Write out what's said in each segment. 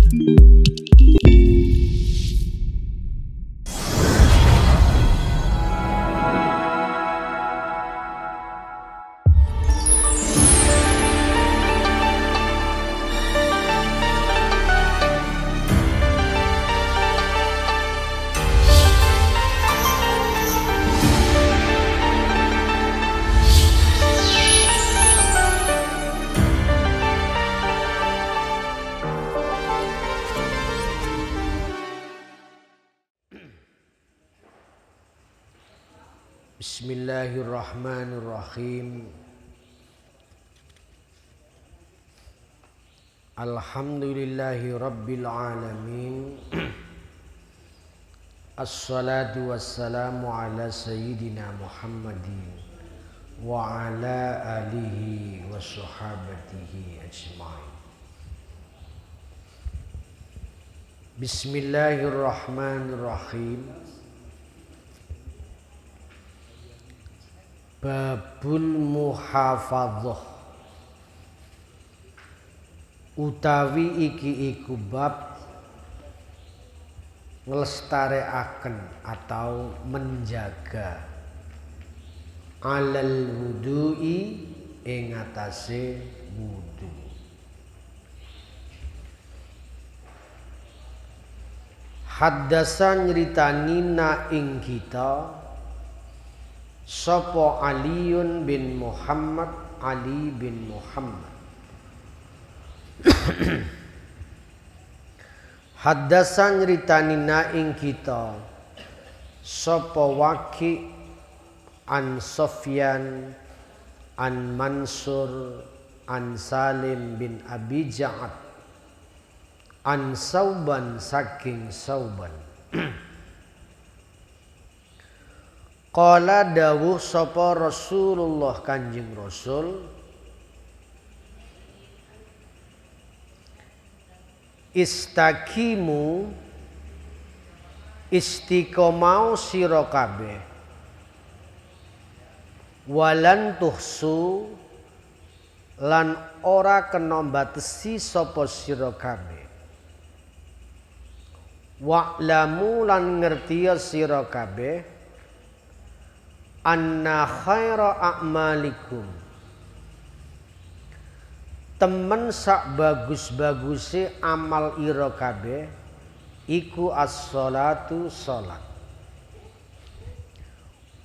Bismillahirrahmanirrahim. Alhamdulillahi rabbil alamin. Assalatu wassalamu ala sayyidina Muhammadin wa ala alihi wa sahabatihi ajma'in. Bismillahirrahmanirrahim. Babul muhafadzah utawi iki iku bab nglestarekaken atau menjaga alal wudu'i ing atase wudu. Haddasa nyritani na ing kita sapa Aliun bin Muhammad, Ali bin Muhammad. Haddasa nyritanina ing kita sapa Waki an Sofyan an Mansur an Salim bin Abi Ja'ad an Sauban saking Sauban. Qala dawuh sapa Rasulullah Kanjeng Rasul, istaqimu istiqomau sira kabeh, walan tuhsu lan ora kena batesi sapa sira kabeh, wa'lamu lan ngertia sira kabeh anna khaira a'malikum temen sak bagus-baguse amal ira kabeh iku as-sholatu salat,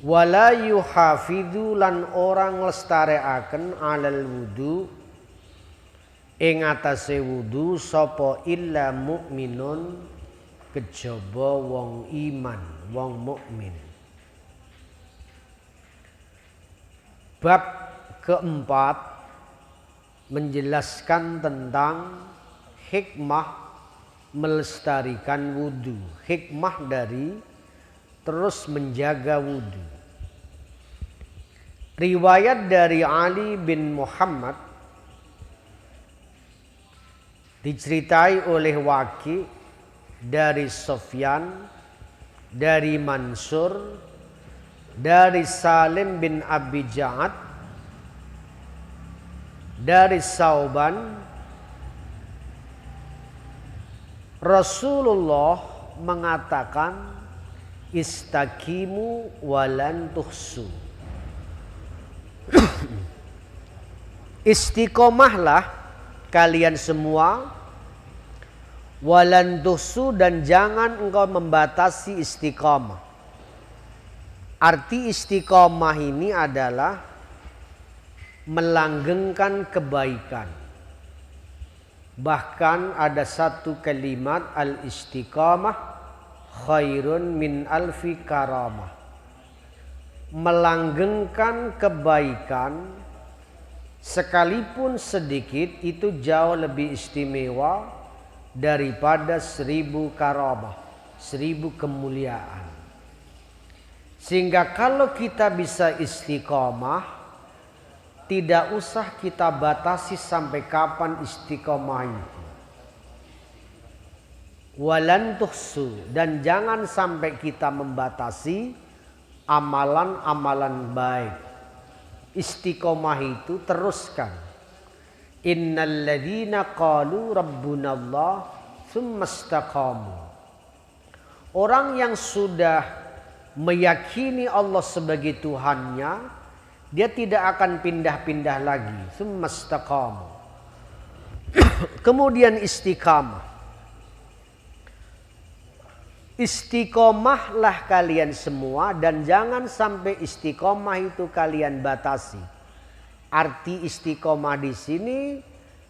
wala yuhafidhu lan orang nglestarekaken alal wudu ing atase wudu sapa illa mukminun kejaba wong iman, wong mukmin. Bab keempat menjelaskan tentang hikmah melestarikan wudu, hikmah dari terus menjaga wudu. Riwayat dari Ali bin Muhammad diceritai oleh Waki dari Sofyan, dari Mansur, dari Salim bin Abi Ja'ad, dari Sauban. Rasulullah mengatakan istaqimu walan tuhsu. Istiqomahlah kalian semua, walan tuhsu dan jangan engkau membatasi istiqomah. Arti istiqomah ini adalah melanggengkan kebaikan. Bahkan ada satu kalimat al-istiqamah khairun min alfi karamah. Melanggengkan kebaikan sekalipun sedikit itu jauh lebih istimewa daripada 1000 karamah, 1000 kemuliaan. Sehingga kalau kita bisa istiqomah, tidak usah kita batasi sampai kapan istiqomah itu. Walan tuhsu, dan jangan sampai kita membatasi amalan-amalan baik. Istiqomah itu teruskan. Innal ladzina qalu rabbunallah tsumastaqamu. Orang yang sudah meyakini Allah sebagai Tuhannya, dia tidak akan pindah-pindah lagi. Tsumastaqamu. Kemudian istiqamah. Istiqomahlah kalian semua dan jangan sampai istiqomah itu kalian batasi. Arti istiqomah di sini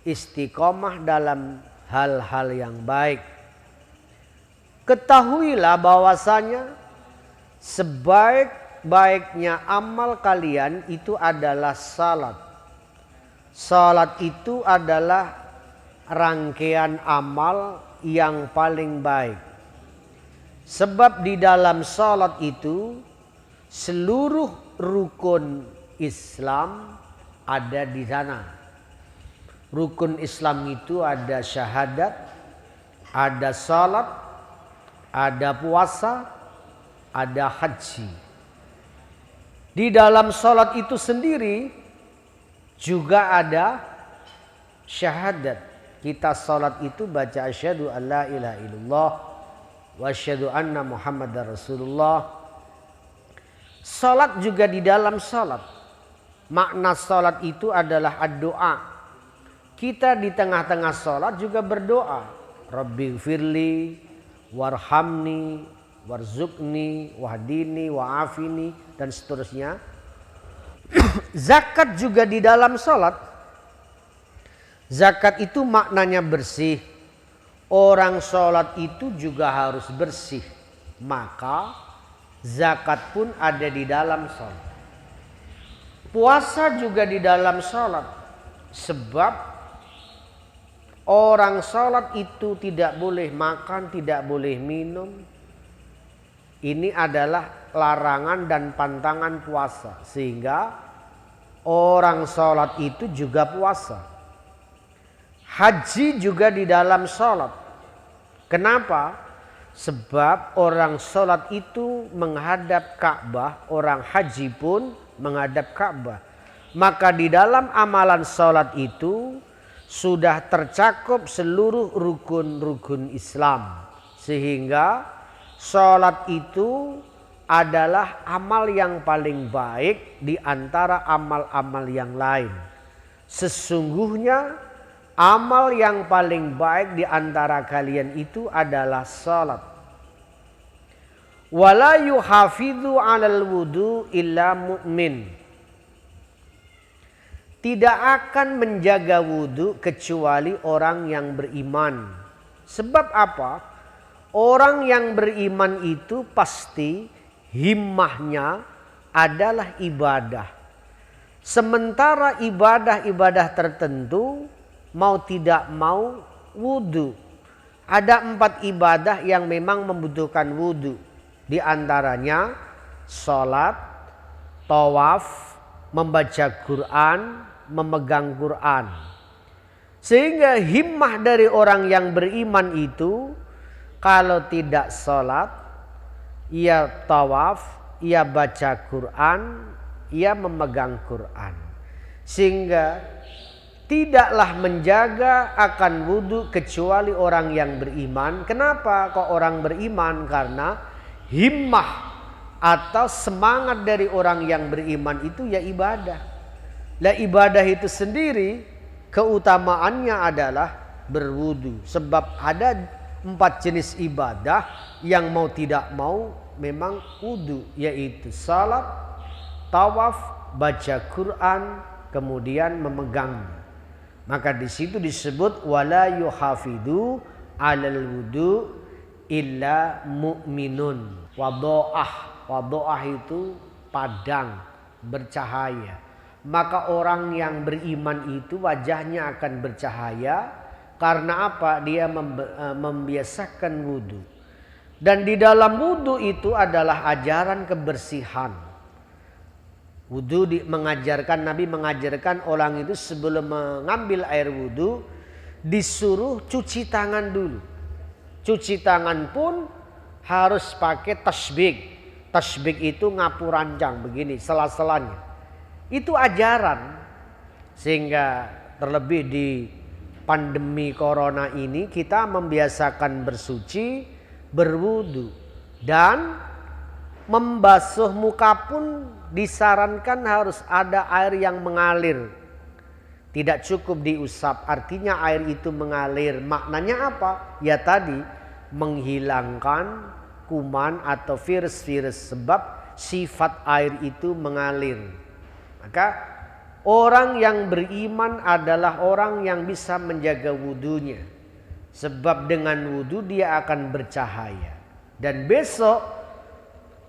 istiqomah dalam hal-hal yang baik. Ketahuilah bahwasanya sebaik-baiknya amal kalian itu adalah salat. Salat itu adalah rangkaian amal yang paling baik. Sebab di dalam salat itu seluruh rukun Islam ada di sana. Rukun Islam itu ada syahadat, ada salat, ada puasa, ada haji. Di dalam salat itu sendiri juga ada syahadat. Kita salat itu baca asyhadu an la ilaha illallah wa asyhadu anna Muhammadar Rasulullah. Salat juga di dalam salat. Makna salat itu adalah doa. Kita di tengah-tengah salat juga berdoa. Rabbighfirli warhamni warzuqni wahdini wa'afini dan seterusnya. Zakat juga di dalam salat. Zakat itu maknanya bersih. Orang sholat itu juga harus bersih. Maka zakat pun ada di dalam sholat. Puasa juga di dalam sholat. Sebab orang sholat itu tidak boleh makan, tidak boleh minum. Ini adalah larangan dan pantangan puasa. Sehingga orang sholat itu juga puasa. Haji juga di dalam sholat. Kenapa? Sebab orang sholat itu menghadap Ka'bah, orang haji pun menghadap Ka'bah. Maka di dalam amalan sholat itu sudah tercakup seluruh rukun-rukun Islam. Sehingga sholat itu adalah amal yang paling baik di antara amal-amal yang lain. Sesungguhnya amal yang paling baik di antara kalian itu adalah salat. Wala yuhafidhu 'alal wudu illa mu'min. Tidak akan menjaga wudu kecuali orang yang beriman. Sebab apa? Orang yang beriman itu pasti himmahnya adalah ibadah. Sementara ibadah-ibadah tertentu mau tidak mau wudu. Ada 4 ibadah yang memang membutuhkan wudu. Di antaranya sholat, tawaf, membaca Quran, memegang Quran. Sehingga himmah dari orang yang beriman itu kalau tidak sholat, ia tawaf, ia baca Quran, ia memegang Quran. Sehingga tidaklah menjaga akan wudu kecuali orang yang beriman. Kenapa kok orang beriman? Karena himmah atau semangat dari orang yang beriman itu ya ibadah. Lah ibadah itu sendiri keutamaannya adalah berwudu. Sebab ada 4 jenis ibadah yang mau tidak mau memang wudu. Yaitu salat, tawaf, baca Quran, kemudian memegangnya. Maka di situ disebut wala yuhafidu 'alal wudu illa mu'minun. Wadoah itu padang, bercahaya. Maka orang yang beriman itu wajahnya akan bercahaya. Karena apa? Dia membiasakan wudu. Dan di dalam wudu itu adalah ajaran kebersihan. Wudu Nabi mengajarkan orang itu sebelum mengambil air wudu disuruh cuci tangan dulu. Cuci tangan pun harus pakai tasbih. Tasbih itu ngapurancang begini sela-selanya. Itu ajaran. Sehingga terlebih di pandemi corona ini kita membiasakan bersuci, berwudu, dan membasuh muka pun disarankan harus ada air yang mengalir. Tidak cukup diusap, artinya air itu mengalir. Maknanya apa? Ya tadi, menghilangkan kuman atau virus-virus, sebab sifat air itu mengalir. Maka orang yang beriman adalah orang yang bisa menjaga wudunya. Sebab dengan wudu dia akan bercahaya. Dan besok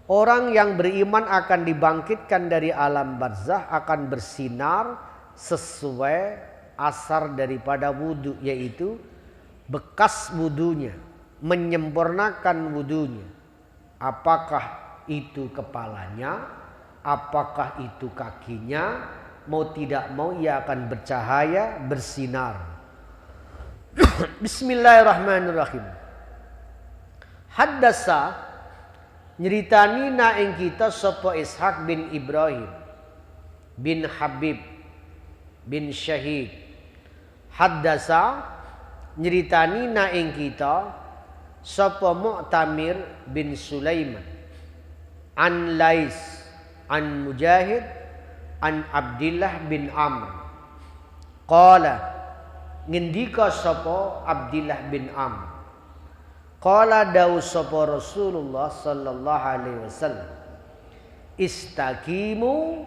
orang yang beriman akan dibangkitkan dari alam barzah, akan bersinar sesuai asar daripada wudu, yaitu bekas wudunya, menyempurnakan wudunya. Apakah itu kepalanya, apakah itu kakinya, mau tidak mau ia akan bercahaya, bersinar. Bismillahirrahmanirrahim. Haddasa nyeritani na ing kita sapa Ishaq bin Ibrahim bin Habib bin Syahid. Haddasa nyeritani na ing kita sapa Mu'tamir bin Sulaiman an Lais an Mujahid an Abdillah bin Amr. Qala ngendika sapa Abdillah bin Amr. Qala dawu sapa Rasulullah sallallahu alaihi wasallam. Istaqimu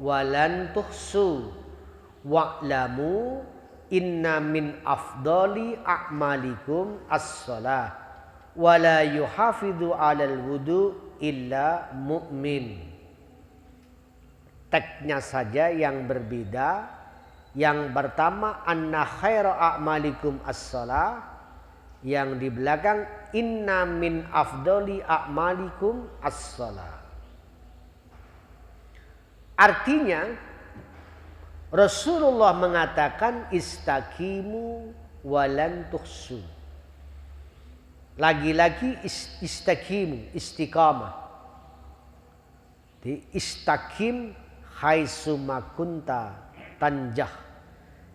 walan tuhsu wa'lamu inna min afdali a'malikum as-salah wa la yuhafidhu 'alal wudu illa mu'min. Teksnya saja yang berbeda. Yang pertama anna khaira a'malikum as-salah, yang di belakang inna min afdali a'malikum as-salah. Artinya Rasulullah mengatakan istaqimu walan tuhsu. Lagi-lagi istaqimu, istiqamah. Di istaqim haitsuma kunta tanjah.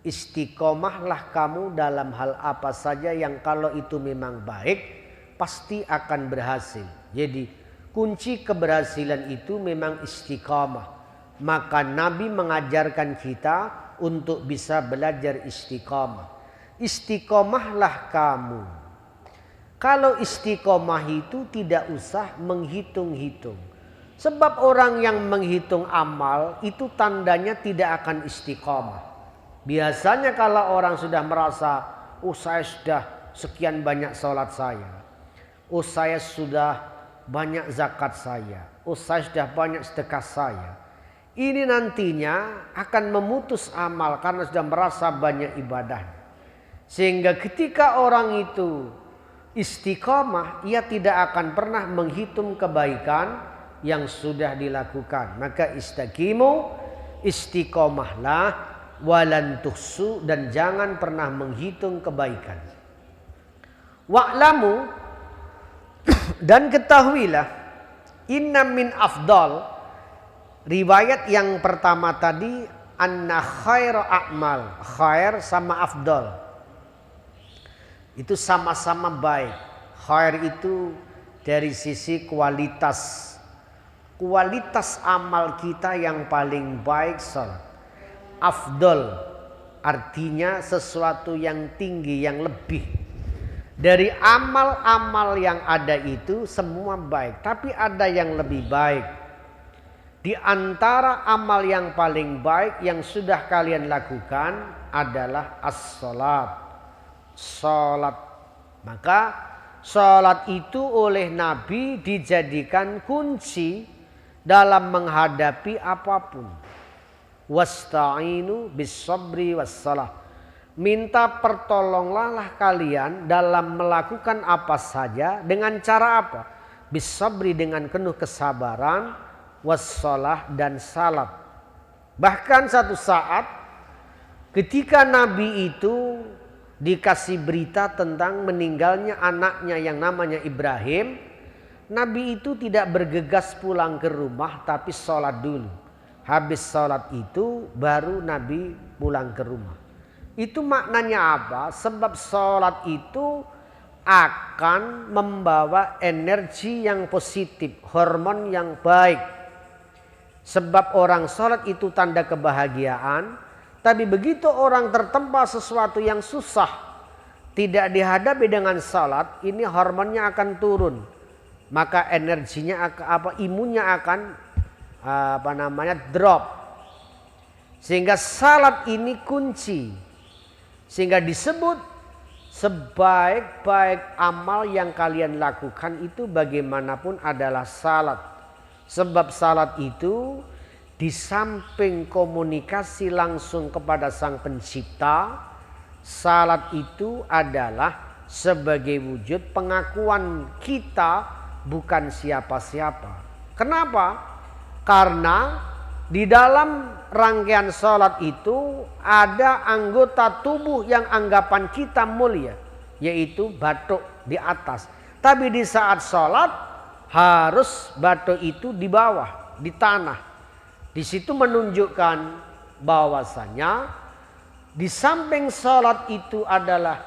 Istiqomahlah kamu dalam hal apa saja yang kalau itu memang baik pasti akan berhasil. Jadi kunci keberhasilan itu memang istiqomah. Maka Nabi mengajarkan kita untuk bisa belajar istiqomah. Istiqomahlah kamu. Kalau istiqomah itu tidak usah menghitung-hitung. Sebab orang yang menghitung amal itu tandanya tidak akan istiqomah. Biasanya kalau orang sudah merasa, saya sudah sekian banyak sholat saya, saya sudah banyak zakat saya, saya sudah banyak sedekah saya, ini nantinya akan memutus amal karena sudah merasa banyak ibadah. Sehingga ketika orang itu istiqomah, ia tidak akan pernah menghitung kebaikan yang sudah dilakukan. Maka istaqimu, istiqomahlah, walan tuhsu, dan jangan pernah menghitung kebaikan. Wa'lamu, dan ketahuilah, inna min afdal. Riwayat yang pertama tadi anna khaira a'mal, khair sama afdal itu sama-sama baik. Khair itu dari sisi kualitas amal kita yang paling baik salat. Afdal artinya sesuatu yang tinggi, yang lebih. Dari amal-amal yang ada itu semua baik, tapi ada yang lebih baik. Di antara amal yang paling baik yang sudah kalian lakukan adalah as-salat, salat. Maka salat itu oleh Nabi dijadikan kunci dalam menghadapi apapun. Wasta'inu bis-sabri was-salah. Minta pertolonganlah kalian dalam melakukan apa saja dengan cara apa? Bis-sabri, dengan penuh kesabaran, was-salah, dan salat. Bahkan satu saat ketika Nabi itu dikasih berita tentang meninggalnya anaknya yang namanya Ibrahim, Nabi itu tidak bergegas pulang ke rumah tapi sholat dulu. Habis sholat itu baru Nabi pulang ke rumah. Itu maknanya apa? Sebab sholat itu akan membawa energi yang positif, hormon yang baik. Sebab orang sholat itu tanda kebahagiaan. Tapi begitu orang tertempa sesuatu yang susah, tidak dihadapi dengan sholat, ini hormonnya akan turun. Maka energinya imunnya akan drop. Sehingga salat ini kunci. Sehingga disebut sebaik-baik amal yang kalian lakukan itu bagaimanapun adalah salat. Sebab salat itu di samping komunikasi langsung kepada Sang Pencipta, salat itu adalah sebagai wujud pengakuan kita bukan siapa-siapa. Kenapa? Karena di dalam rangkaian sholat itu ada anggota tubuh yang anggapan kita mulia, yaitu batuk di atas. Tapi di saat sholat harus batuk itu di bawah, di tanah. Di situ menunjukkan bahwasanya di samping sholat itu adalah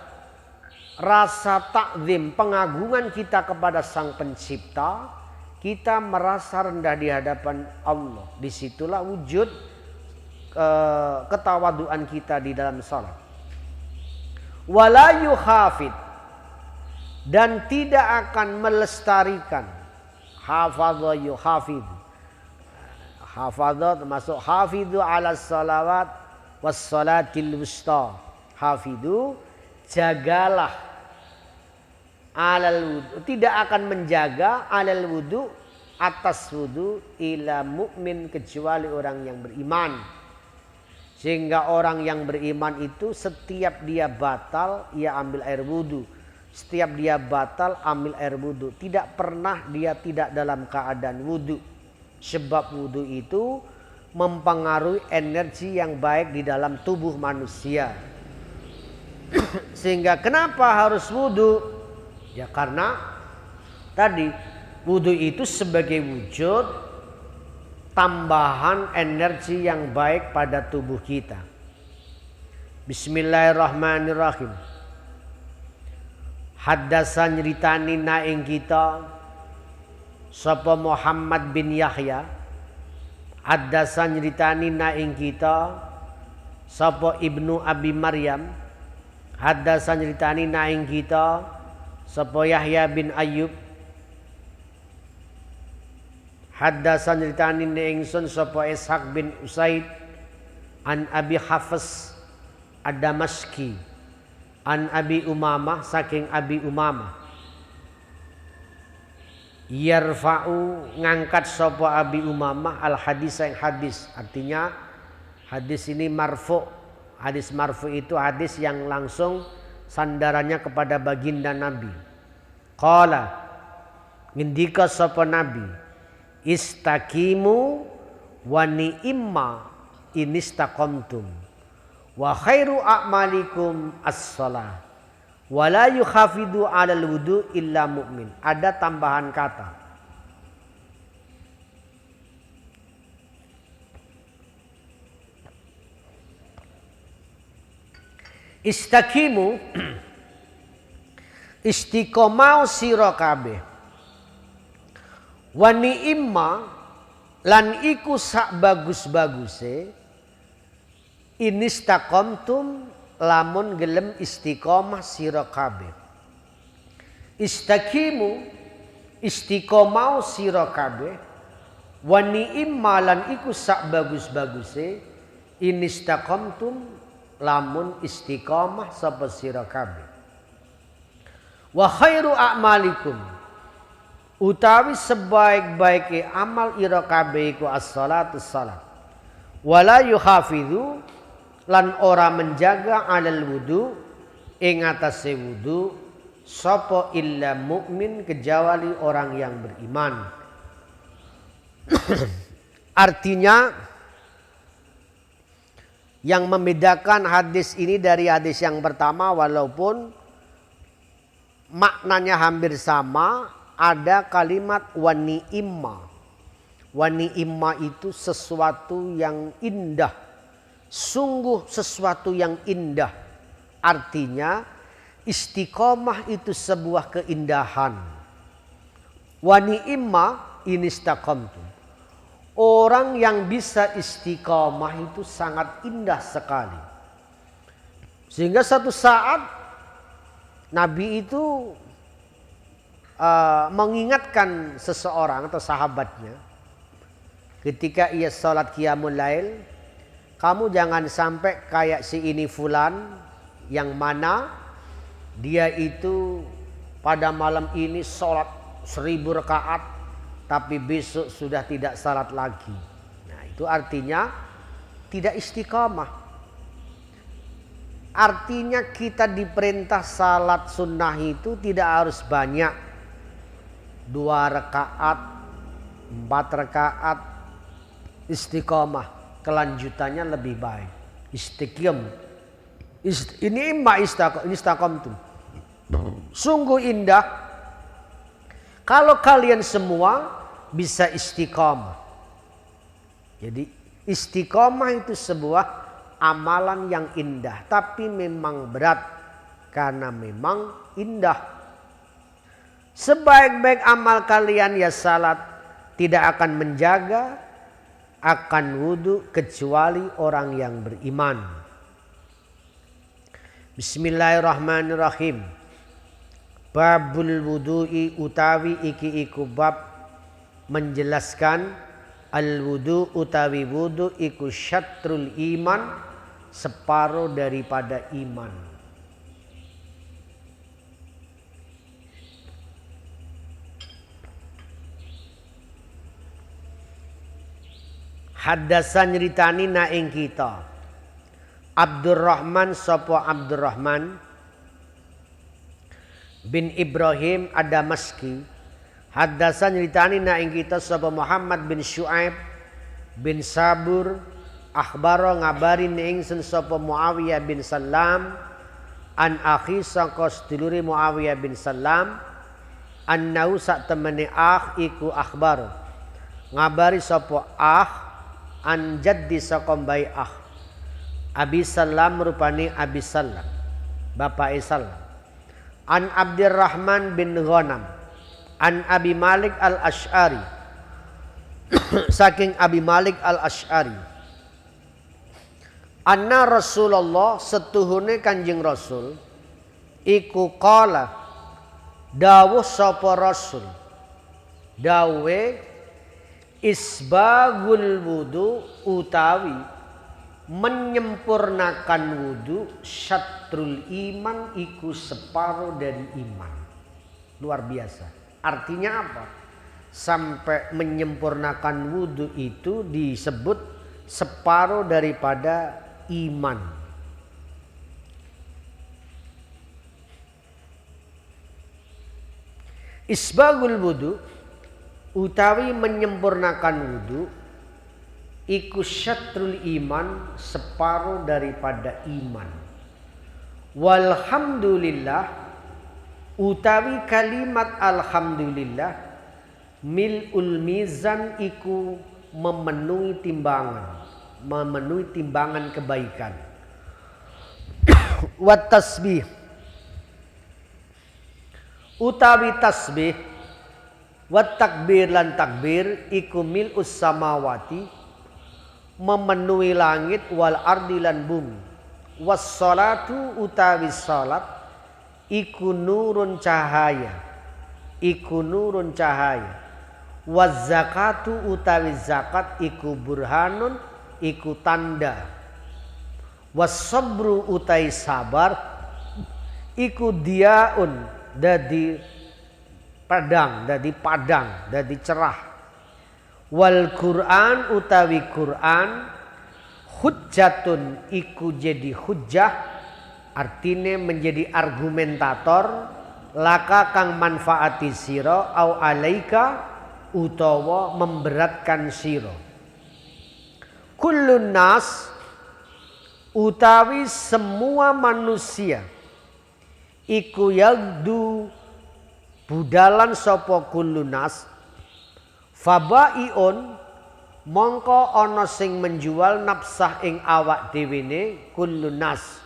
rasa takzim, pengagungan kita kepada Sang Pencipta. Kita merasa rendah di hadapan Allah. Disitulah wujud ketawaduan kita di dalam salat. Wala yuhafid, dan tidak akan melestarikan. Hafadha yuhafid. Hafadha termasuk hafidhu ala salawat was salatil wusta. Hafidhu, jagalah alal wudu, tidak akan menjaga alal wudu, atas wudu, ila mukmin, kecuali orang yang beriman. Sehingga orang yang beriman itu setiap dia batal ia ambil air wudu, setiap dia batal ambil air wudu, tidak pernah dia tidak dalam keadaan wudu. Sebab wudu itu mempengaruhi energi yang baik di dalam tubuh manusia. Sehingga kenapa harus wudu? Ya karena tadi wudu itu sebagai wujud tambahan energi yang baik pada tubuh kita. Bismillahirrahmanirrahim. Haddasan nyeritani naing kita sapa Muhammad bin Yahya. Haddasan nyeritani naing kita sapa Ibnu Abi Maryam. Haddasan nyeritani naing kita sapa Yahya bin Ayyub. Haddasan nyeritani ingsun sapa Ishaq bin Usaid an Abi Hafs ad-Damaski an Abi Umamah, saking Abi Umamah. Yarfa'u, ngangkat sapa Abi Umamah al hadis, yang hadis, artinya hadis ini marfu'. Hadis marfu' itu hadis yang langsung sandarannya kepada baginda Nabi. Qala, ngendika sapa Nabi, istaqimu wa ni'imma inistaqamtum wa khairu a'malikum as-shalah wa la yukhafidu 'alal wudu illa mu'min. Ada tambahan kata. Istaqimu, istiqomah sira kabeh. Wa ni'imma, lan iku sak bagus-baguse, inistaqamtum, lamun gelem istiqomah sira kabeh. Istaqimu, istiqomah sira kabeh. Wa ni'imma, lan iku sak bagus-baguse, inistaqamtum, lamun istiqomah sapa sira kabeh. Wa khairu a'malikum, utawi sebaik-baike amal ira kabeh iku as-salatu salat. Wala yuhafidhu, lan ora menjaga alal wudu, ing atase wudu, sapa illa mukmin, kecuali orang yang beriman. Artinya yang membedakan hadis ini dari hadis yang pertama, walaupun maknanya hampir sama, ada kalimat wa ni'imma. Wa ni'imma itu sesuatu yang indah, Sungguh sesuatu yang indah. Artinya istiqomah itu sebuah keindahan. Wa ni'ma in istaqamtum. Orang yang bisa istiqomah itu sangat indah sekali. Sehingga satu saat Nabi itu mengingatkan seseorang atau sahabatnya. Ketika ia sholat qiyamul lail, kamu jangan sampai kayak si ini fulan yang mana dia itu pada malam ini sholat 1000 rakaat tapi besok sudah tidak salat lagi. Nah, itu artinya tidak istiqamah. Artinya kita diperintah salat sunnah itu tidak harus banyak. 2 rakaat, 4 rakaat, istiqamah. Kelanjutannya lebih baik. Istiqam. Ini istaqamtum. Sungguh indah kalau kalian semua bisa istiqamah. Jadi istiqamah itu sebuah amalan yang indah, tapi memang berat karena memang indah. Sebaik-baik amal kalian ya salat, tidak akan menjaga akan wudhu kecuali orang yang beriman. Bismillahirrahmanirrahim. Babul wudu'i utawi iki iku bab menjelaskan al wudu utawi wudu iku syatrul iman, separuh daripada iman. Haddasan nyeritani na ing kita Abdurrahman sapa Abdurrahman bin Ibrahim ad-Damaski. Haddasan nyeritani na ing kita sapa Muhammad bin Syuaib bin Sabur. Akhbaro ngabari ingsun sapa Muawiyah bin Salam an akhi saka sedulure Muawiyah bin Salam annau sak temene iku akhbaro ngabari sapa an jaddi saka mbai Abi Salam rupane Abi Salam bapak Salam an Abdurrahman bin Ghanam an Abi Malik al-Asy'ari saking Abi Malik al-Asy'ari anna Rasulullah setuhune Kanjeng Rasul iku qala dawuh sapa Rasul dawe isbagul wudu utawi menyempurnakan wudu syatrul iman iku separuh dari iman. Luar biasa. Artinya apa? Sampai menyempurnakan wudu itu disebut separuh daripada iman. Isbagul wudu utawi menyempurnakan wudu iku syatrul iman, separuh daripada iman. Walhamdulillah utawi kalimat alhamdulillah mil'ul mizan iku memenuhi timbangan kebaikan. Wat tasbih utawi tasbih wat takbir lan takbir iku mil'us samawati memenuhi langit wal ardi lan bumi. Was salatu utawi salat iku nurun cahaya, waz zakatu utawi zakat iku burhanun, iku tanda. Was sabru utawi sabar iku diaun, dadi padang, dadi cerah. Wal Quran utawi Quran hujjatun iku jadi hujjah, artinya menjadi argumentator laka kang manfaati sira au alaika utawa memberatkan sira. Kullun nas utawi semua manusia iku yagdu budalan sapa kullun nas fabaiun mongko ana sing menjual nafsah ing awak dhewene kullun nas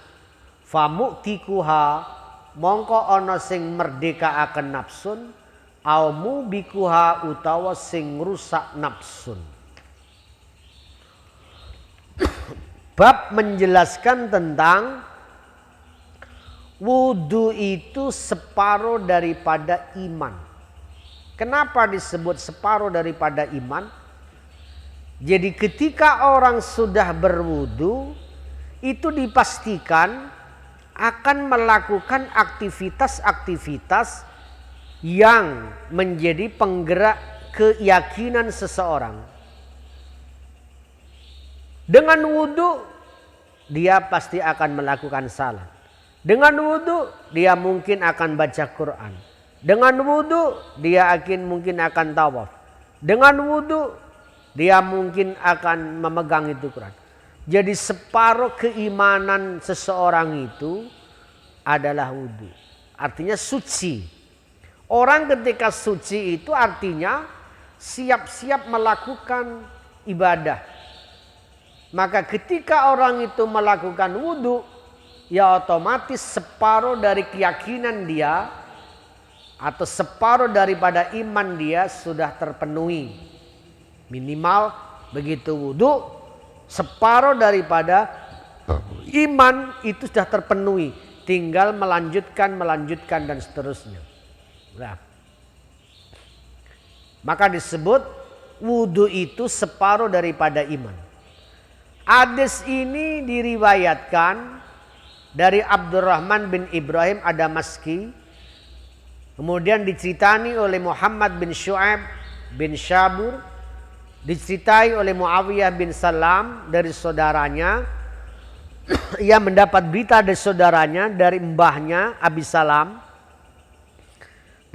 famutikuha mongko ana sing merdekaaken nafsun au mubikuha utawa sing rusak nafsun. Bab menjelaskan tentang wudu itu separuh daripada iman. Kenapa disebut separuh daripada iman? Jadi ketika orang sudah berwudu itu dipastikan akan melakukan aktivitas-aktivitas yang menjadi penggerak keyakinan seseorang. Dengan wudu dia pasti akan melakukan salat. Dengan wudu dia mungkin akan baca Quran. Dengan wudu dia mungkin akan tawaf. Dengan wudu dia mungkin akan memegang itu Quran. Jadi separuh keimanan seseorang itu adalah wudu. Artinya suci. Orang ketika suci itu artinya siap-siap melakukan ibadah. Maka ketika orang itu melakukan wudu, ya otomatis separuh dari keyakinan dia atau separuh daripada iman dia sudah terpenuhi. Minimal begitu wudu, separuh daripada iman itu sudah terpenuhi. Tinggal melanjutkan dan seterusnya. Nah, maka disebut wudu itu separuh daripada iman. Hadis ini diriwayatkan dari Abdurrahman bin Ibrahim Ad-Damaski. Kemudian diceritani oleh Muhammad bin Shu'aib bin Syabur. Diceritai oleh Muawiyah bin Salam dari saudaranya. Ia mendapat berita dari saudaranya dari mbahnya Abi Salam.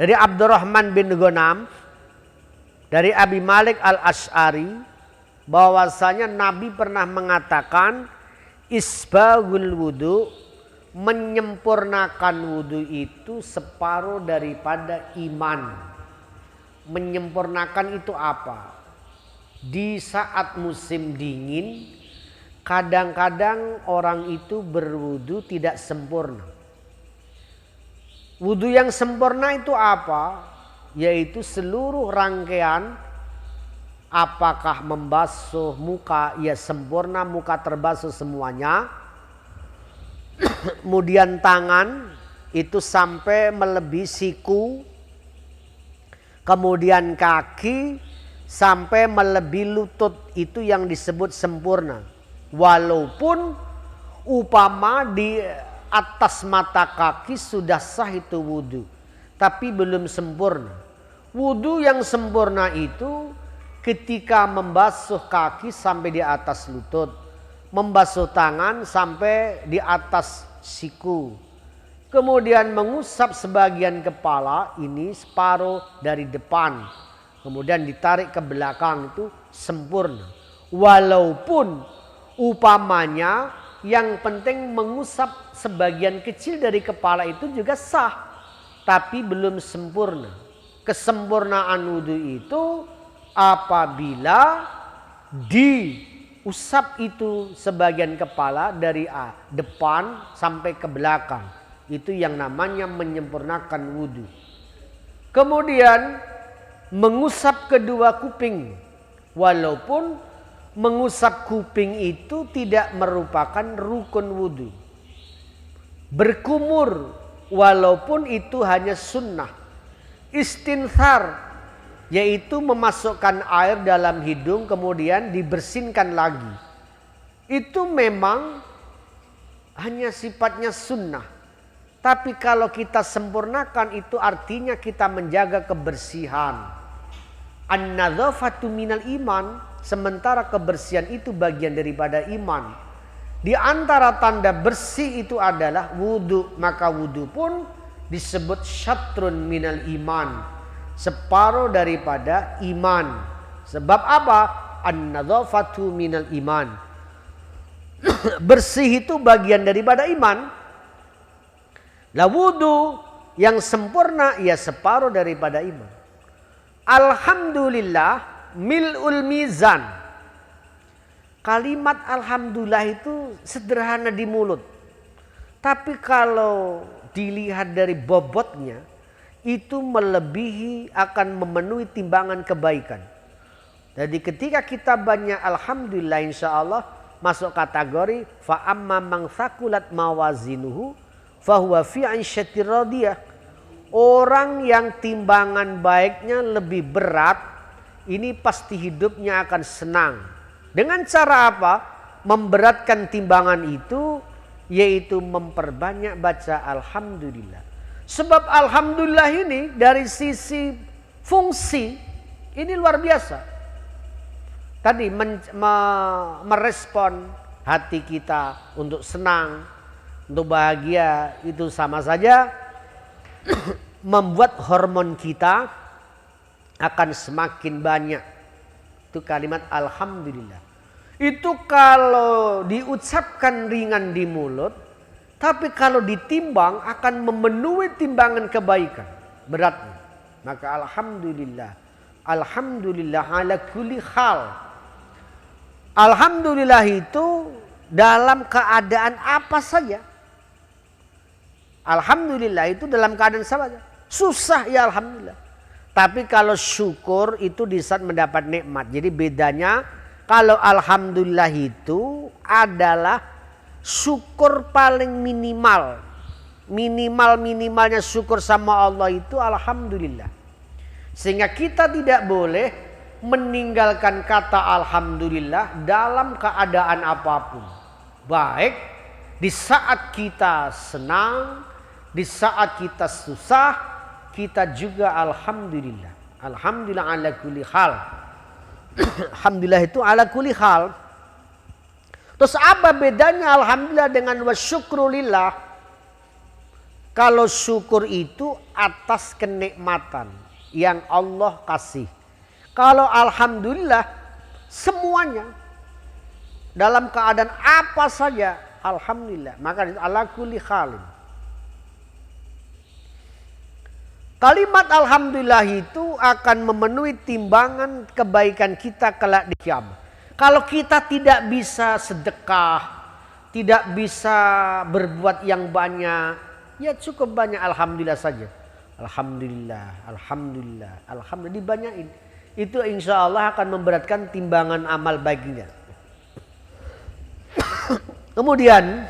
Dari Abdurrahman bin Ghanam. Dari Abi Malik Al-Ash'ari. Bahwasanya Nabi pernah mengatakan isbaghul wudu, menyempurnakan wudu itu separuh daripada iman. Menyempurnakan itu apa? Di saat musim dingin kadang-kadang orang itu berwudu tidak sempurna. Wudu yang sempurna itu apa? Yaitu seluruh rangkaian. Apakah membasuh muka, ya sempurna, muka terbasuh semuanya. Kemudian tangan itu sampai melebihi siku. Kemudian kaki sampai melebihi lutut, itu yang disebut sempurna. Walaupun upama di atas mata kaki sudah sah itu wudu, tapi belum sempurna. Wudu yang sempurna itu ketika membasuh kaki sampai di atas lutut, membasuh tangan sampai di atas siku, kemudian mengusap sebagian kepala ini separuh dari depan, kemudian ditarik ke belakang, itu sempurna. Walaupun upamanya yang penting mengusap sebagian kecil dari kepala itu juga sah, tapi belum sempurna. Kesempurnaan wudu itu apabila diusap itu sebagian kepala dari depan sampai ke belakang. Itu yang namanya menyempurnakan wudu. Kemudian mengusap kedua kuping. Walaupun mengusap kuping itu tidak merupakan rukun wudu. Berkumur walaupun itu hanya sunnah. Istinthar, yaitu memasukkan air dalam hidung kemudian dibersihkan lagi. Itu memang hanya sifatnya sunnah. Tapi kalau kita sempurnakan itu artinya kita menjaga kebersihan. An-nadzafatu minal iman. Sementara kebersihan itu bagian daripada iman. Di antara tanda bersih itu adalah wudu. Maka wudu pun disebut syatrun minal iman. Separuh daripada iman. Sebab apa? An-nadzafatu minal iman. Bersih itu bagian daripada iman. Lah wudu yang sempurna ia separuh daripada iman. Alhamdulillah mil'ul mizan. Kalimat alhamdulillah itu sederhana di mulut. Tapi kalau dilihat dari bobotnya, itu melebihi, akan memenuhi timbangan kebaikan. Jadi ketika kita banyak alhamdulillah, insya Allah masuk kategori fa amma man thaqulat mawazinuhu fahuwa fi 'isyatir radiyah. Orang yang timbangan baiknya lebih berat, ini pasti hidupnya akan senang. Dengan cara apa? Memberatkan timbangan itu, yaitu memperbanyak baca alhamdulillah. Sebab alhamdulillah ini dari sisi fungsi ini luar biasa. Tadi merespon hati kita untuk senang, untuk bahagia, itu sama saja membuat hormon kita akan semakin banyak. Itu kalimat alhamdulillah. Itu kalau diucapkan ringan di mulut, tapi kalau ditimbang akan memenuhi timbangan kebaikan beratnya. Maka alhamdulillah, alhamdulillah ala kulli hal. Alhamdulillah itu dalam keadaan apa saja. Alhamdulillah itu dalam keadaan apa saja. Susah ya alhamdulillah. Tapi kalau syukur itu di saat mendapat nikmat. Jadi bedanya, kalau alhamdulillah itu adalah syukur paling minimal. Minimalnya syukur sama Allah itu alhamdulillah. Sehingga kita tidak boleh meninggalkan kata alhamdulillah dalam keadaan apapun. Baik di saat kita senang, di saat kita susah, kita juga alhamdulillah. Alhamdulillah ala kulli hal. Alhamdulillah itu ala kulli hal. Terus apa bedanya alhamdulillah dengan wasyukrulillah? Kalau syukur itu atas kenikmatan yang Allah kasih. Kalau alhamdulillah semuanya dalam keadaan apa saja alhamdulillah. Maka ala kulli halin. Kalimat alhamdulillah itu akan memenuhi timbangan kebaikan kita kelak di kiamat. Kalau kita tidak bisa sedekah, tidak bisa berbuat yang banyak, ya cukup banyak alhamdulillah saja. Alhamdulillah, alhamdulillah, alhamdulillah, dibanyakin. Itu insya Allah akan memberatkan timbangan amal baginya. Kemudian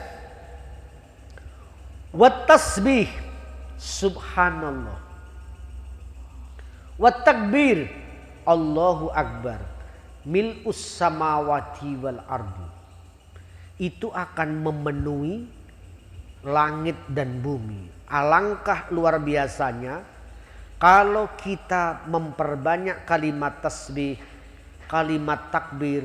wat tasbih subhanallah. Wat takbir Allahu akbar mil'us samawati wal ardi. Itu akan memenuhi langit dan bumi. Alangkah luar biasanya kalau kita memperbanyak kalimat tasbih, kalimat takbir.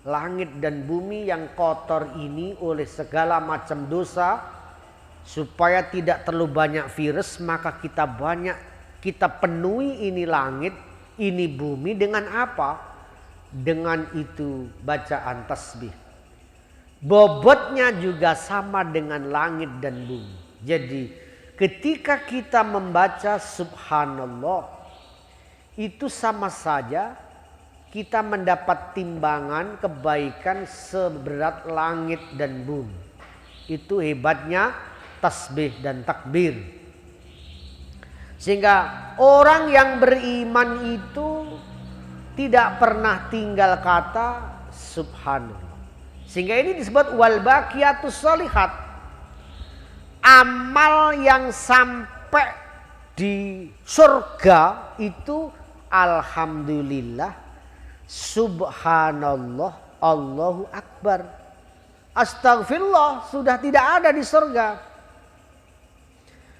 Langit dan bumi yang kotor ini oleh segala macam dosa, supaya tidak terlalu banyak virus, maka kita penuhi ini langit, ini bumi dengan apa? Dengan itu bacaan tasbih. Bobotnya juga sama dengan langit dan bumi. Jadi ketika kita membaca subhanallah, itu sama saja kita mendapat timbangan kebaikan seberat langit dan bumi. Itu hebatnya tasbih dan takbir. Sehingga orang yang beriman itu tidak pernah tinggal kata subhanallah. Sehingga ini disebut wal baqiyatus sholihat. Amal yang sampai di surga itu alhamdulillah, subhanallah, Allahu akbar. Astagfirullah sudah tidak ada di surga.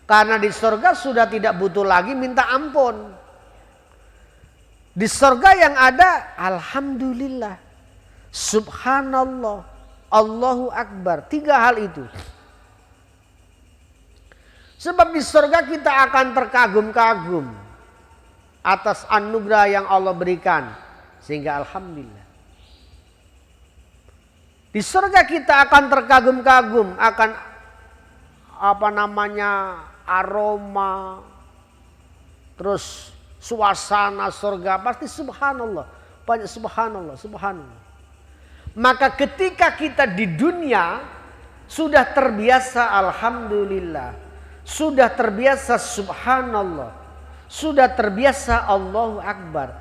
Karena di surga sudah tidak butuh lagi minta ampun. Di surga yang ada alhamdulillah, subhanallah, Allahu akbar. 3 hal itu. Sebab di surga kita akan terkagum-kagum atas anugerah yang Allah berikan. Sehingga alhamdulillah. Di surga kita akan terkagum-kagum akan aroma, terus suasana surga, pasti subhanallah, banyak subhanallah, subhanallah. Maka ketika kita di dunia sudah terbiasa alhamdulillah, sudah terbiasa subhanallah, sudah terbiasa Allahu Akbar,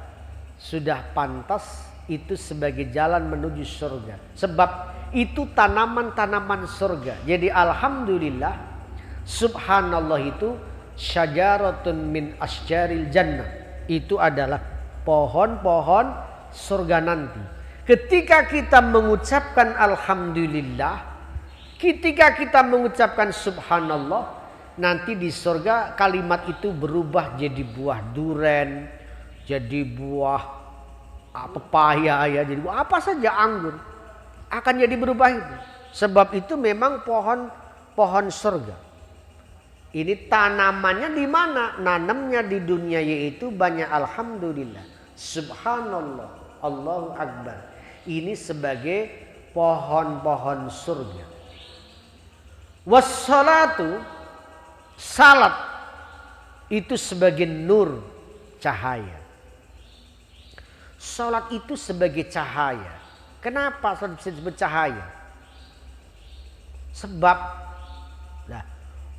sudah pantas itu sebagai jalan menuju surga. Sebab itu tanaman-tanaman surga. Jadi alhamdulillah, subhanallah itu syajaratun min asjaril jannah. Itu adalah pohon-pohon surga nanti. Ketika kita mengucapkan alhamdulillah, ketika kita mengucapkan subhanallah, nanti di surga kalimat itu berubah jadi buah duren, jadi buah pepaya, ya, jadi buah apa saja, anggur, akan jadi berubah itu. Sebab itu memang pohon surga. Ini tanamannya di mana? Nanamnya di dunia, yaitu banyak alhamdulillah, subhanallah, Allahu Akbar. Ini sebagai pohon-pohon surga. Wassalatu, salat itu sebagai nur, cahaya. Salat itu sebagai cahaya. Kenapa salat disebut cahaya? Sebab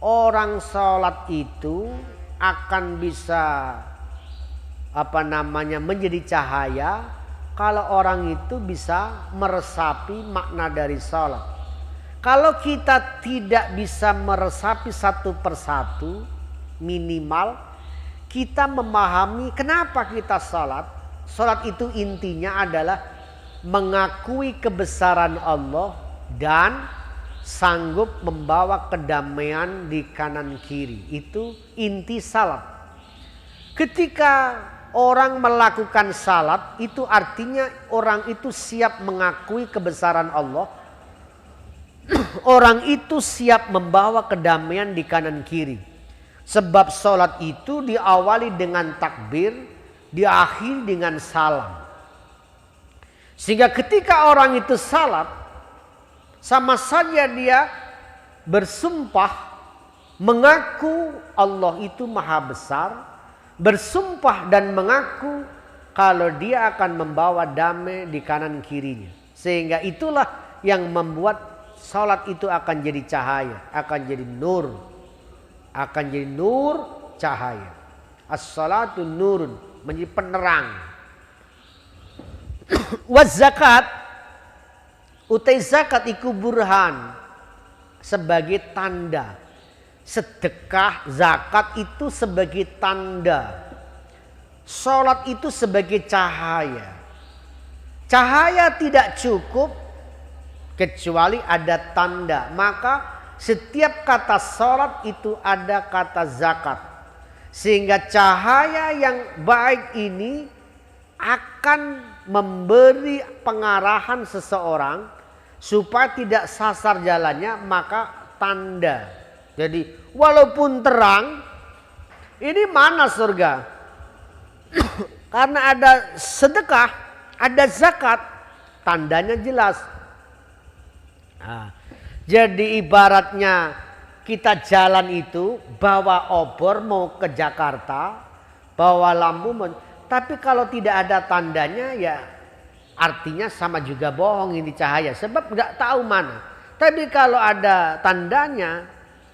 orang salat itu akan bisa menjadi cahaya kalau orang itu bisa meresapi makna dari salat. Kalau kita tidak bisa meresapi satu persatu, minimal kita memahami kenapa kita salat. Salat itu intinya adalah mengakui kebesaran Allah dan sanggup membawa kedamaian di kanan kiri. Itu inti salat. Ketika orang melakukan salat, itu artinya orang itu siap mengakui kebesaran Allah. Orang itu siap membawa kedamaian di kanan kiri. Sebab salat itu diawali dengan takbir, diakhiri dengan salam. Sehingga ketika orang itu salat, sama saja dia bersumpah mengaku Allah itu maha besar, bersumpah dan mengaku kalau dia akan membawa damai di kanan kirinya. Sehingga itulah yang membuat salat itu akan jadi cahaya, akan jadi nur, akan jadi nur, cahaya. As-salatu nurun, menjadi penerang. Waz zakat, utai zakat iku burhan, sebagai tanda. Sedekah, zakat itu sebagai tanda. Salat itu sebagai cahaya. Cahaya tidak cukup kecuali ada tanda. Maka setiap kata salat itu ada kata zakat. Sehingga cahaya yang baik ini akan memberi pengarahan seseorang supaya tidak sasar jalannya, maka tanda. Jadi walaupun terang, ini mana surga? Karena ada sedekah, ada zakat, tandanya jelas. Nah, jadi ibaratnya kita jalan itu bawa obor mau ke Jakarta, bawa lampu, tapi kalau tidak ada tandanya ya artinya sama juga bohong ini cahaya, sebab nggak tahu mana. Tapi kalau ada tandanya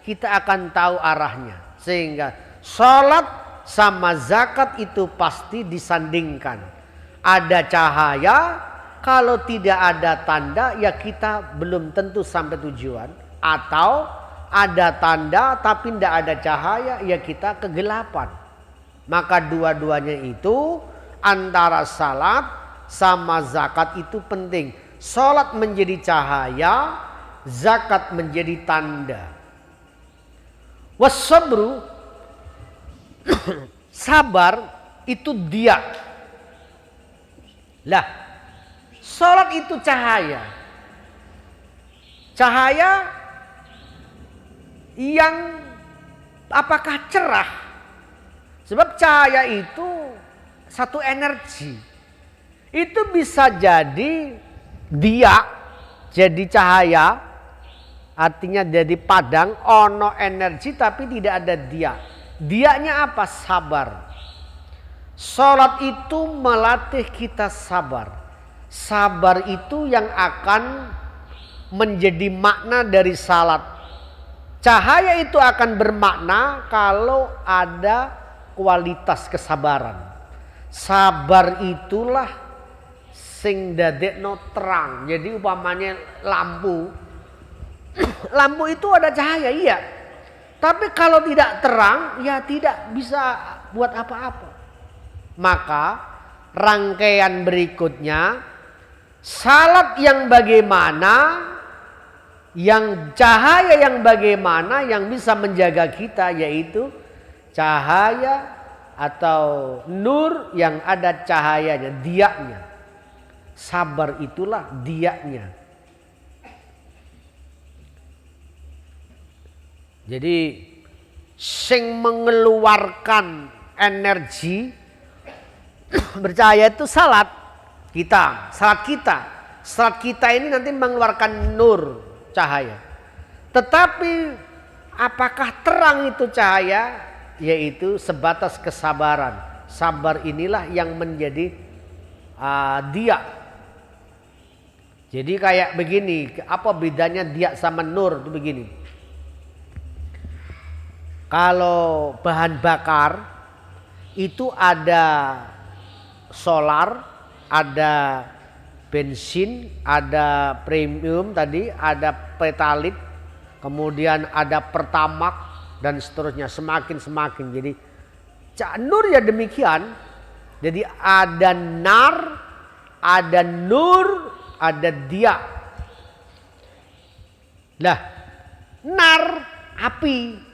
kita akan tahu arahnya. Sehingga salat sama zakat itu pasti disandingkan. Ada cahaya, kalau tidak ada tanda ya kita belum tentu sampai tujuan. Atau ada tanda tapi tidak ada cahaya ya kita kegelapan. Maka dua-duanya itu antara salat sama zakat itu penting. Salat menjadi cahaya, zakat menjadi tanda. Wassabru, sabar itu dia. Lah, salat itu cahaya. Cahaya yang apakah cerah? Sebab cahaya itu satu energi. Itu bisa jadi dia, jadi cahaya. Artinya jadi padang, ono energi tapi tidak ada dia. Dianya apa? Sabar. Salat itu melatih kita sabar. Sabar itu yang akan menjadi makna dari salat. Cahaya itu akan bermakna kalau ada kualitas kesabaran. Sabar itulah sing dadekno terang. Jadi umpamanya lampu. Lampu itu ada cahaya, iya. Tapi kalau tidak terang, ya tidak bisa buat apa-apa. Maka rangkaian berikutnya, salat yang bagaimana, yang cahaya yang bagaimana yang bisa menjaga kita, yaitu cahaya atau nur yang ada cahayanya, diaknya. Sabar itulah diaknya. Jadi sing mengeluarkan energi bercahaya itu salat kita. Salat kita ini nanti mengeluarkan nur, cahaya. Tetapi apakah terang itu cahaya? Yaitu sebatas kesabaran. Sabar inilah yang menjadi diak. Jadi kayak begini, apa bedanya diak sama nur? Itu begini. Kalau bahan bakar itu ada solar, ada bensin, ada premium tadi, ada pertalite, kemudian ada pertamax dan seterusnya, semakin. Jadi nur ya demikian. Jadi ada nar, ada nur, ada dia. Lah, nar api.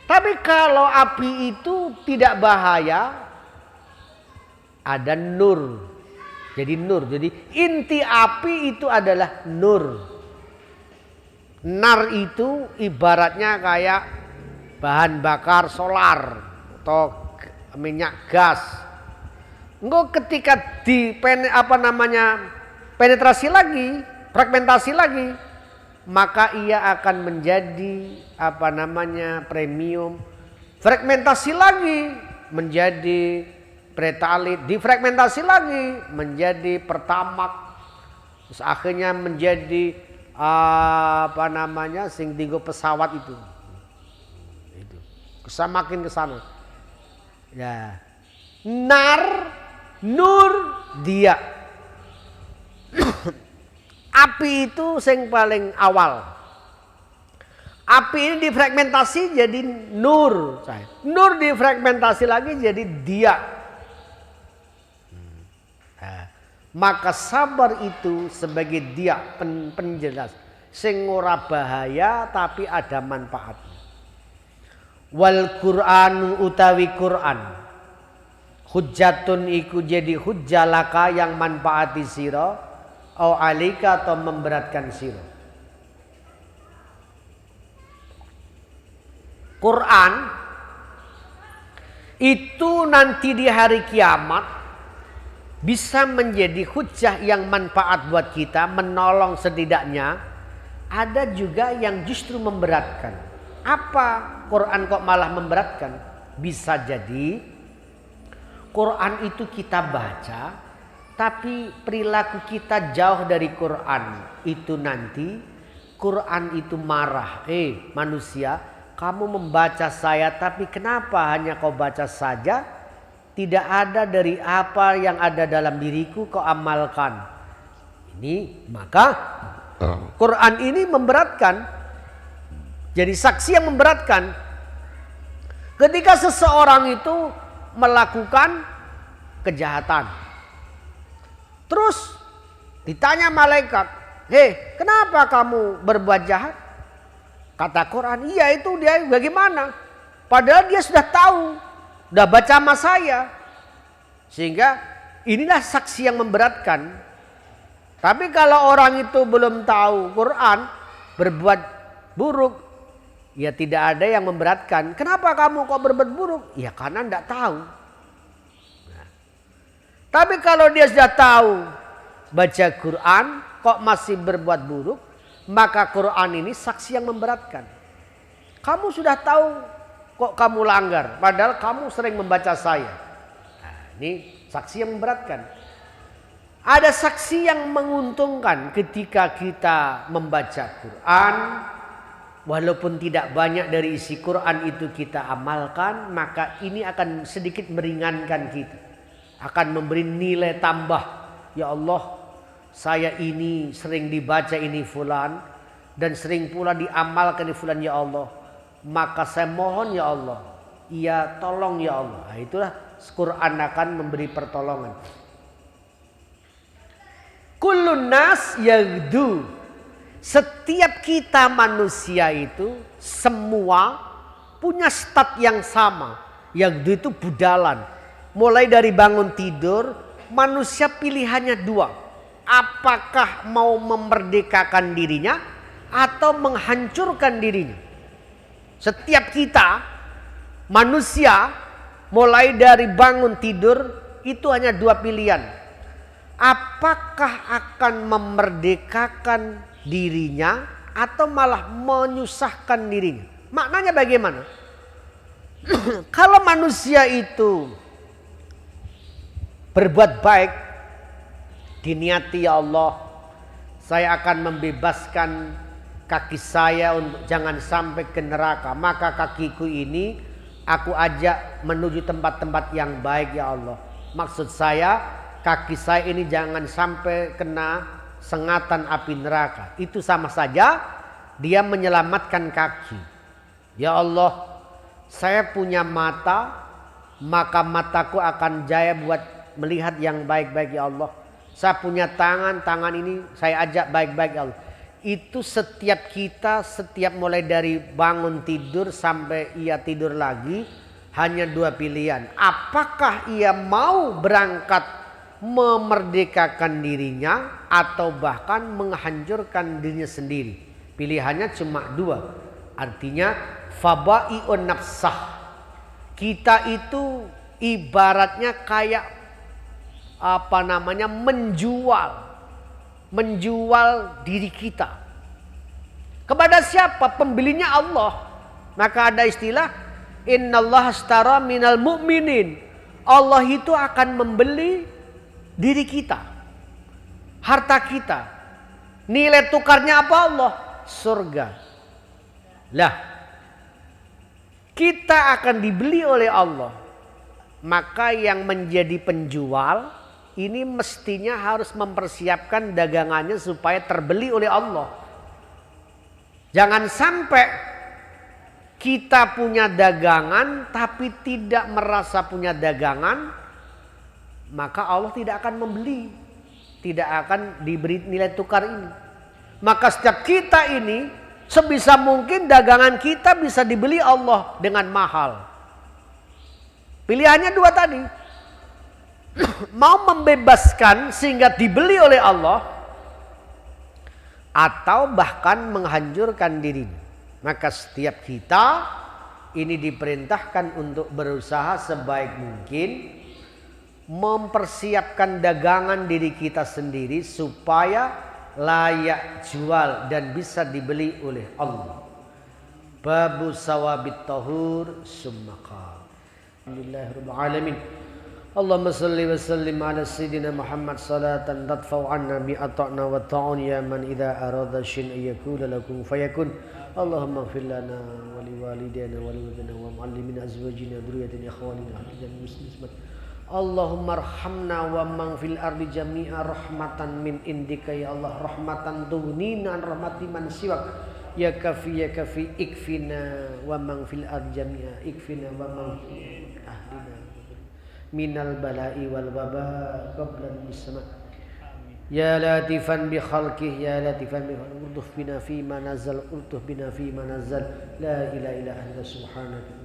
Tapi kalau api itu tidak bahaya, ada nur. Jadi nur. Jadi inti api itu adalah nur. Nar itu ibaratnya kayak bahan bakar solar atau minyak gas. Engko ketika penetrasi lagi, fragmentasi lagi, maka ia akan menjadi premium. Fragmentasi lagi menjadi pertalite, difragmentasi lagi menjadi pertamax, terus akhirnya menjadi sing digo pesawat itu. Makin ke sana. Ya. Nar, nur, dia. Api itu sing paling awal. Api ini difragmentasi jadi nur. Nur difragmentasi lagi jadi dia. Maka sabar itu sebagai dia penjelas. Sing ora bahaya tapi ada manfaatnya. Wal Qur'anu utawi Qur'an. Hujjatun iku jadi hujjalaka yang manfaati sira. Au alika atau memberatkan sira. Quran itu nanti di hari kiamat bisa menjadi hujjah yang manfaat buat kita, menolong setidaknya. Ada juga yang justru memberatkan. Apa Quran kok malah memberatkan? Bisa jadi Quran itu kita baca, tapi perilaku kita jauh dari Quran. Itu nanti Quran itu marah. Manusia, kamu membaca saya tapi kenapa hanya kau baca saja? Tidak ada dari apa yang ada dalam diriku kau amalkan. Ini maka Quran ini memberatkan. Jadi saksi yang memberatkan. Ketika seseorang itu melakukan kejahatan. Terus ditanya malaikat, kenapa kamu berbuat jahat? Kata Quran, iya itu dia bagaimana? Padahal dia sudah tahu, sudah baca sama saya. Sehingga inilah saksi yang memberatkan. Tapi kalau orang itu belum tahu Quran, berbuat buruk, ya tidak ada yang memberatkan. Kenapa kamu kok berbuat buruk? Ya karena tidak tahu. Tapi kalau dia sudah tahu baca Quran kok masih berbuat buruk, maka Quran ini saksi yang memberatkan. Kamu sudah tahu kok kamu langgar, padahal kamu sering membaca saya. Nah, ini saksi yang memberatkan. Ada saksi yang menguntungkan ketika kita membaca Quran. Walaupun tidak banyak dari isi Quran itu kita amalkan, maka ini akan sedikit meringankan kita. Akan memberi nilai tambah. Ya Allah, saya ini sering dibaca ini fulan, dan sering pula diamalkan ini fulan ya Allah. Maka saya mohon ya Allah, ya tolong ya Allah. Nah, itulah Quran akan memberi pertolongan. Kullun nas yaghdu. Setiap kita manusia itu semua punya stat yang sama. Yaghdu itu budalan. Mulai dari bangun tidur, manusia pilihannya dua. Apakah mau memerdekakan dirinya atau menghancurkan dirinya? Setiap kita manusia mulai dari bangun tidur itu hanya dua pilihan. Apakah akan memerdekakan dirinya atau malah menyusahkan dirinya? Maknanya bagaimana? Kalau manusia itu berbuat baik, diniati ya Allah, saya akan membebaskan kaki saya untuk jangan sampai ke neraka, maka kakiku ini aku ajak menuju tempat-tempat yang baik ya Allah. Maksud saya, kaki saya ini jangan sampai kena sengatan api neraka. Itu sama saja dia menyelamatkan kaki. Ya Allah, saya punya mata, maka mataku akan jaya buat melihat yang baik-baik ya Allah. Saya punya tangan, tangan ini saya ajak baik-baik ya Allah. Itu setiap kita, setiap mulai dari bangun tidur sampai ia tidur lagi, hanya dua pilihan. Apakah ia mau berangkat memerdekakan dirinya atau bahkan menghancurkan dirinya sendiri? Pilihannya cuma dua. Artinya fabai'un nafsah. Kita itu ibaratnya kayak menjual diri kita. Kepada siapa? Pembelinya Allah. Maka ada istilah innallaha ashtara minal mu'minin. Allah itu akan membeli diri kita, harta kita. Nilai tukarnya apa Allah? Surga. Lah, kita akan dibeli oleh Allah. Maka yang menjadi penjual ini mestinya harus mempersiapkan dagangannya supaya terbeli oleh Allah. Jangan sampai kita punya dagangan tapi tidak merasa punya dagangan, maka Allah tidak akan membeli, tidak akan diberi nilai tukar ini. Maka setiap kita ini sebisa mungkin dagangan kita bisa dibeli Allah dengan mahal. Pilihannya dua tadi. Mau membebaskan sehingga dibeli oleh Allah, atau bahkan menghancurkan dirinya. Maka setiap kita ini diperintahkan untuk berusaha sebaik mungkin mempersiapkan dagangan diri kita sendiri supaya layak jual dan bisa dibeli oleh Allah. Babu sawabit tahur summaqa. Alhamdulillahirabbil alamin. Allahumma salli wa sallim ala sayyidina Muhammad salatan tadfa'u anna bi ata'na wa ta'un ya man idza arada shin yakula lakum fayakun. Allahumma ighfir lana wa li walidayna wa li walidina wa muallimina azwajina dhurriyyatina ikhwanina ahlijan muslimin. Allahumma arhamna wa man fil ardi jami'a rahmatan min indika ya Allah, rahmatan tughnina an rahmati man siwak. Ya kafi ikfina wa man fil ardi jami'a ikfina wa man ahlina minal bala'i wal waba qabla al-sama. Ya latifan bi khalqih ya latifan bi urduh bina fi ma nazal urduh bina fi ma nazal la ilaha illa anta subhanaka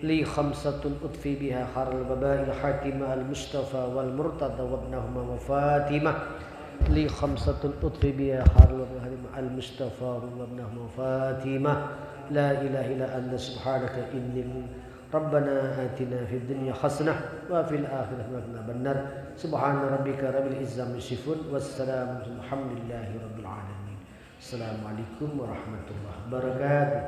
li khamsatun utfi biha kharal babail hatimah al-mustafa wal murtada wa ibnahuma wa fatimah li khamsatun utfi biha kharal babail al-mustafa wa ibnahuma wa fatimah la ilaha illa anta subhanaka inni Rabbana atina fid dunya hasanah wa fil akhirati hasanah wa qina subhana rabbika rabbil izzati yasifun wassalamu alhamdulillahi rabbil alamin. Assalamualaikum warahmatullahi wabarakatuh.